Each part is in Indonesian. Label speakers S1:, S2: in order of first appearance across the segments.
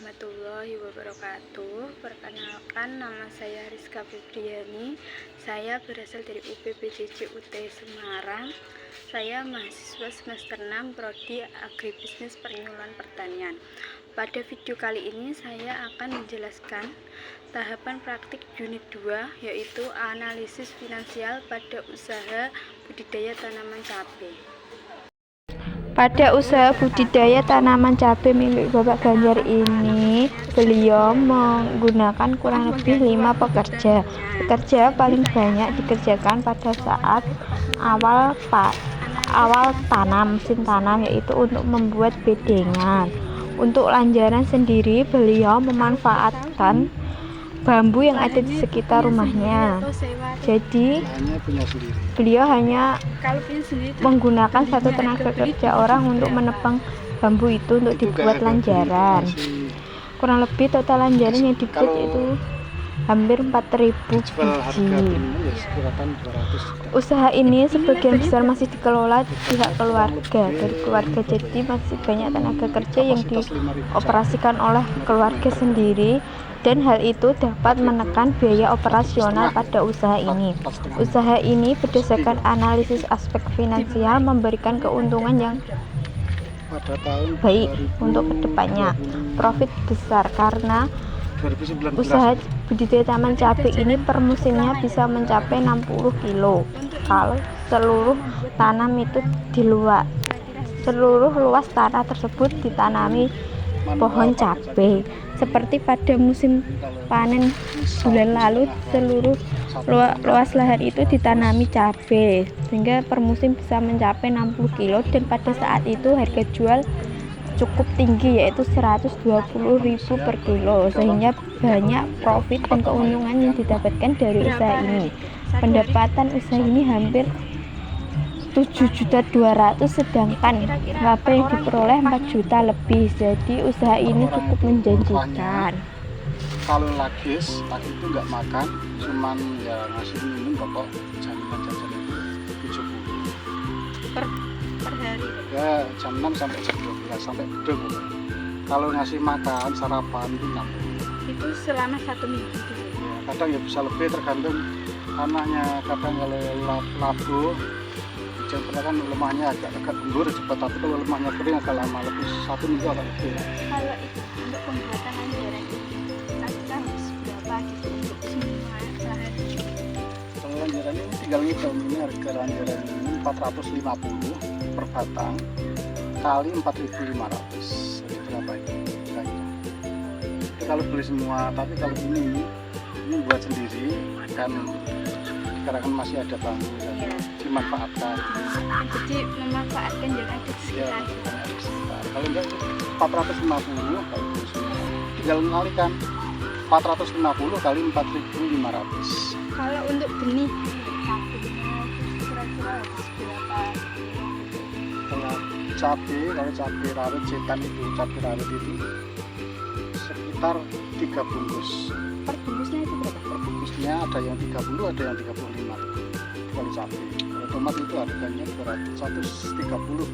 S1: warahmatullahi wabarakatuh. Perkenalkan, nama saya Rizka Febriani. Saya berasal dari UPPJJ UT Semarang. Saya mahasiswa semester 6 Prodi Agribisnis Penyuluhan Pertanian. Pada video kali ini saya akan menjelaskan tahapan praktik unit 2, yaitu analisis finansial pada usaha budidaya tanaman cabai.
S2: Pada usaha budidaya tanaman cabai milik Bapak Ganjar ini, beliau menggunakan kurang lebih 5 pekerja. Pekerja paling banyak dikerjakan pada saat awal tanam, mesin tanam, yaitu untuk membuat bedengan. Untuk lanjaran sendiri, beliau memanfaatkan bambu yang ada di sekitar rumahnya. Jadi beliau hanya menggunakan satu tenaga kerja orang untuk menebang bambu itu untuk dibuat lanjaran. Kurang lebih total lanjaran yang dibuat itu hampir 4.000 biji. Usaha ini sebagian besar masih dikelola pihak keluarga, dari keluarga, jadi masih banyak tenaga kerja yang dioperasikan oleh keluarga sendiri, dan hal itu dapat menekan biaya operasional pada usaha ini. Usaha ini berdasarkan analisis aspek finansial memberikan keuntungan yang baik untuk kedepannya. Profit besar karena usaha budidaya taman cabai ini per musimnya bisa mencapai 60 kilo kalau seluruh tanam itu seluruh luas tanah tersebut ditanami pohon cabai. Seperti pada musim panen bulan lalu, seluruh luas lahan itu ditanami cabai, sehingga per musim bisa mencapai 60 kilo, dan pada saat itu harga jual cukup tinggi, yaitu 120.000 per kilo, sehingga banyak profit dan keuntungan yang didapatkan dari usaha ini. Pendapatan usaha ini hampir 7.200.000, sedangkan laba yang diperoleh 4 juta lebih. Jadi usaha ini cukup menjanjikan.
S3: Kalau lagi itu nggak makan, cuman ya ngasih minum pokok jaminan jajan itu 70
S1: per hari
S3: ya, jam 6 sampai jam 12 sampai beduk. Kalau ngasih makan sarapan itu 60.
S1: Itu selama 1 minggu gitu.
S3: Ya, kadang ya bisa lebih, tergantung anaknya. Kadang kalau labu hujan pernah kan lemahnya agak gembur cepat, tapi kalau lemahnya kering agak lama, lebih 1 minggu agak lebih.
S1: Kalau itu untuk pembuatan lanjaran ini kita harus berapa gitu untuk semua lahan?
S3: Kalau lanjaran ini tinggal ngitung, ini harga lanjaran ini 450 per batang kali 4.500, jadi berapa itu? Jadi kalau beli semua, tapi kalau ini buat sendiri kan, karena kan masih ada bambu dan dimanfaatkan.
S1: Jadi memanfaatkan yang ada di sekitar.
S3: Kalau enggak 450 kalau beli semua, tinggal mengalihkan 450 kali 4.500.
S1: Kalau untuk benih kira-kira harus berapa?
S3: Kalau cabai rawit setan itu, cabai rawit itu sekitar 3 bungkus.
S1: Per bungkusnya itu berapa?
S3: Per bungkusnya ada yang 30, ada yang 35 kalau cabai. Kalau tomat itu harganya 130,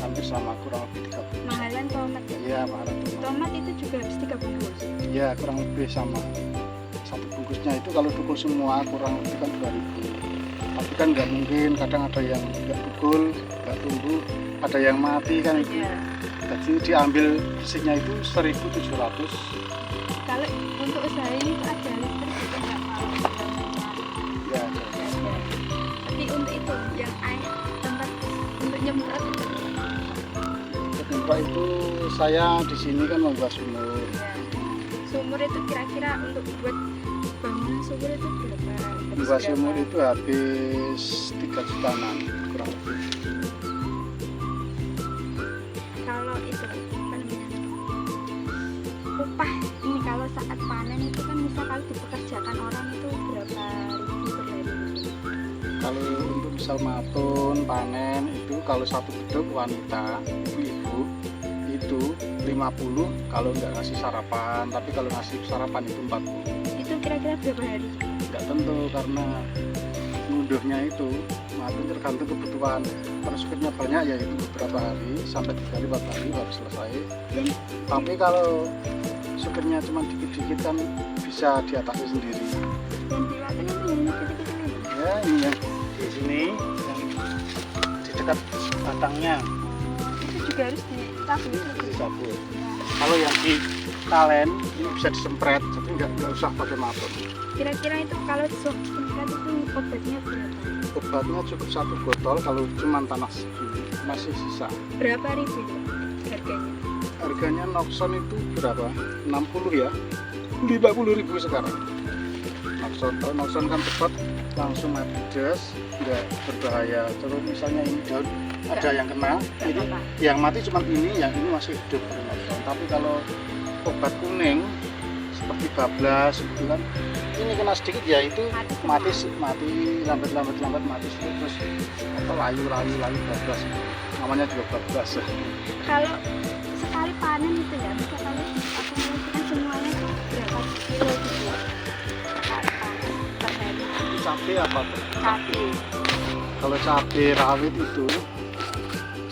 S3: hampir sama, kurang lebih 30.
S1: Mahalan tomat?
S3: Iya, mahalan tomat.
S1: Tomat itu juga harus 3 bungkus?
S3: Iya, kurang lebih sama. Satu bungkusnya itu kalau tukul semua kurang lebih kan 2.000. Tapi kan nggak mungkin, kadang ada yang nggak tukul, nggak tumbuh, ada yang mati kan itu. Jadi diambil bersihnya itu 1.700.
S1: Kalau untuk usaha ini ada listrik juga nggak mau?
S3: Ya,
S1: tapi untuk itu yang air tempat untuk nyemprot itu?
S3: untuk nyemprot itu saya di sini kan membuat sumur.
S1: Sumur itu kira-kira untuk buat bangunan sumur itu berapa?
S3: Membuat sumur itu habis 3 jutaan kurang lebih.
S1: Kalau itu apa namanya, upah ini kalau saat panen itu kan misal kalau dipekerjakan orang itu berapa ribu per hari?
S3: Kalau untuk misal matun panen itu, kalau satu beduk wanita ibu-ibu itu 50 kalau nggak ngasih sarapan, tapi kalau ngasih sarapan itu 40.
S1: Itu kira-kira berapa hari?
S3: Nggak tentu, karena ngunduhnya itu matun tergantung kebutuhan. Kalau sukirnya banyak ya itu beberapa hari sampai 3 hari 4 hari baru selesai. Tapi kalau supirnya cuma dikit-dikit kan bisa diatasi sendiri.
S1: Dan dilapin itu yang gitu-gitu.
S3: Ya ini yang di sini yang di dekat batangnya
S1: Itu juga harus disapu itu.
S3: disapu. Kalau yang di talen ini bisa disempret, jadi nggak usah pakai mapet.
S1: Kira-kira itu kalau disemprot itu obatnya berapa?
S3: Obatnya cukup 1 botol kalau cuma tanah segini, masih sisa.
S1: Berapa ribu itu harganya?
S3: Harganya Noxon itu berapa? 60 ya? 50.000 sekarang. Noxon, kalau Noxon kan cepat langsung mati des, nggak berbahaya. Terus misalnya ini daun ada yang kena, ini yang mati cuma ini, yang ini masih hidup. Tapi kalau obat kuning seperti bablas gitu kan, ini kena sedikit ya itu mati lambat mati terus atau layu bablas, namanya juga bablas.
S1: Kalau sekali panen itu ya, bisa kalau akumulasikan semuanya itu berapa kilo gitu ya? Sekali panen per hari.
S3: Cabai apa tuh?
S1: Cabai.
S3: Kalau cabai rawit itu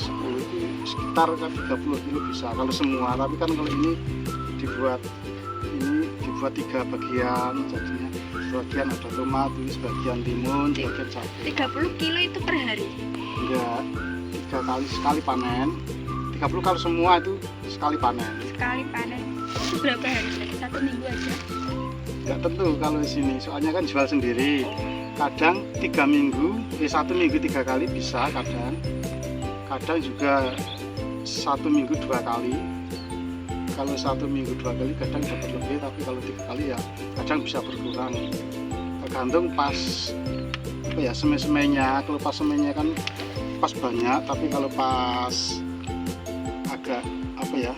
S3: 10 itu sekitar 30 kilo bisa kalau semua, tapi kan kalau ini dibuat 3 bagian, jadinya sebagian ada tomat, ini sebagian timun, sebagian cabai.
S1: 30 kilo itu per hari?
S3: Enggak, 3 kali sekali panen. 30 kalau semua itu sekali panen.
S1: Sekali panen itu berapa hari? 1 minggu aja?
S3: Enggak tentu kalau di sini, soalnya kan jual sendiri. Kadang 1 minggu 3 kali bisa, kadang juga 1 minggu 2 kali. Kalau 1 minggu 2 kali kadang dapat lebih, tapi kalau 3 kali ya kadang bisa berkurang. Tergantung pas apa ya, semenya. Kalau pas semenya kan pas banyak, tapi kalau pas agak apa ya,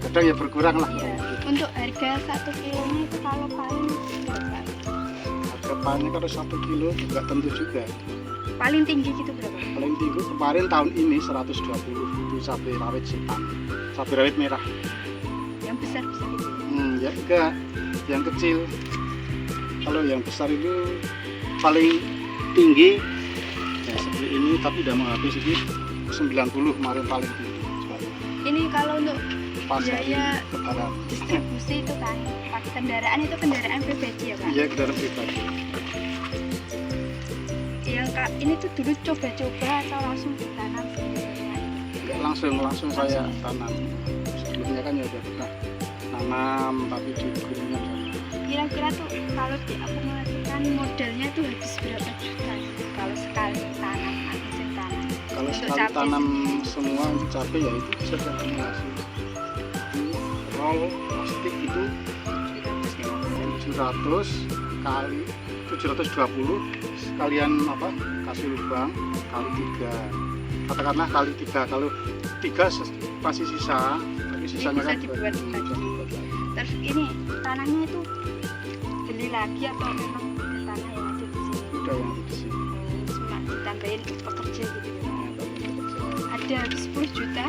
S3: kadang ya berkurang lah.
S1: Ya. Untuk harga 1 kilonya itu kalau paling berapa?
S3: Harga panen kalau 1 kilo juga tentu juga.
S1: Paling tinggi gitu berapa?
S3: Paling tinggi kemarin tahun ini 120 itu cabai rawit setan, cabai rawit merah.
S1: Yang besar itu
S3: Ya enggak, yang kecil. Kalau yang besar itu paling tinggi ya seperti ini, tapi udah mau habis ini 90 kemarin paling tinggi.
S1: ini kalau untuk
S3: Pasar
S1: biaya
S3: lebaran.
S1: distribusi itu kan pakai kendaraan, itu kendaraan pribadi ya Pak?
S3: Iya, kendaraan pribadi.
S1: Yang ini tuh dulu coba-coba atau langsung ditanam sendiri?
S3: Enggak, langsung saya tanam. Sebelumnya kan ya udah pernah nanam, tapi di gunungan.
S1: Kira-kira tuh kalau diakumulasikan modalnya tuh habis berapa juta kalau sekali tanam atau musim tanam?
S3: Kalau
S1: Untuk
S3: sekali
S1: cabai
S3: tanam
S1: sendiri.
S3: semua untuk cabai ya itu bisa diakumulasi. Roll plastik itu 700 kali 720 sekalian apa, kasih lubang kali 3, katakanlah kali 3. Kalau 3 pasti sisa, tapi sisanya
S1: bisa
S3: kan
S1: dibuat
S3: bisa
S1: lagi.
S3: dibuat lagi.
S1: Terus ini tanahnya itu beli lagi atau memang tanah yang ada di sini?
S3: Udah yang di sini.
S1: Cuma ditambahin pekerja gitu ya? Ada 10 juta?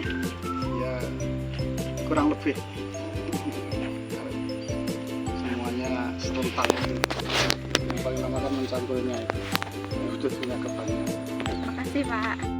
S3: Ya kurang lebih. Semuanya serentak itu. Yang paling lama kan mencangkulnya itu. Udah punya kebanyakan.
S1: Terima kasih Pak.